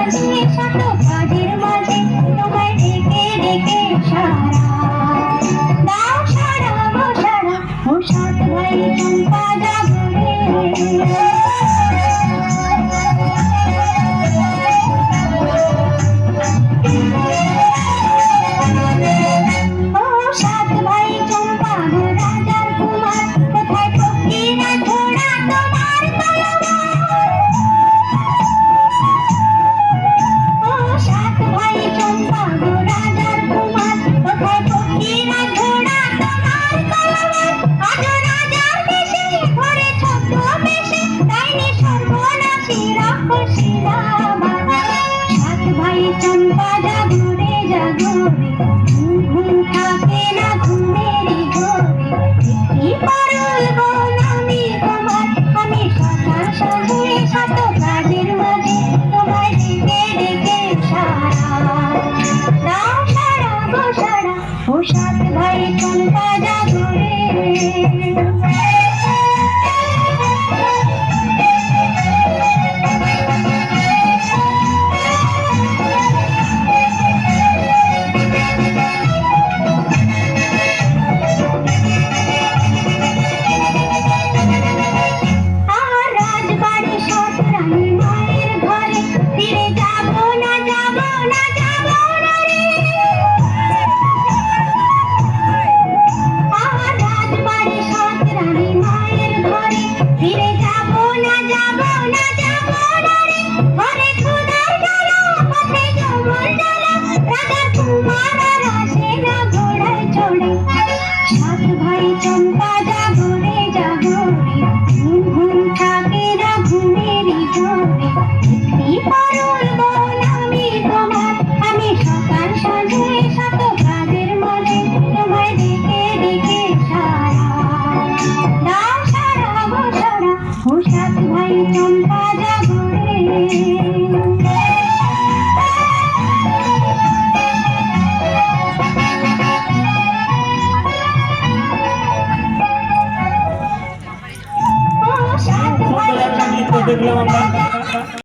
সাজে শত কাজের মাঝে তোমায় ডেকে ডেকে সারা দাও সারা গো সারা ও সাত ভাই চম্পা জাগরে চম্পা জাগরে জাগরে ঘুম থাকে না ঘুমেরই ঘরে কি পারুল বল আমি তোমার আমি সকাল সাজে শত কাজের মাঝে তোমায় ডেকে ডেকে সারা দাও সারা গো সারা ও সাত ভাই চম্পা জাগরে চম্পা জাগরে জাগরে ঘুম থাকে না ঘুমেরই ঘরে কি পারুল বল আমি তোমার আমি সকাল সাজে শত কাজের মাঝে তোমায় ডেকে ডেকে সারা দাও সারা গো সারা ও সাত ভাই চম্পা জাগরে দেখলাম আমরা।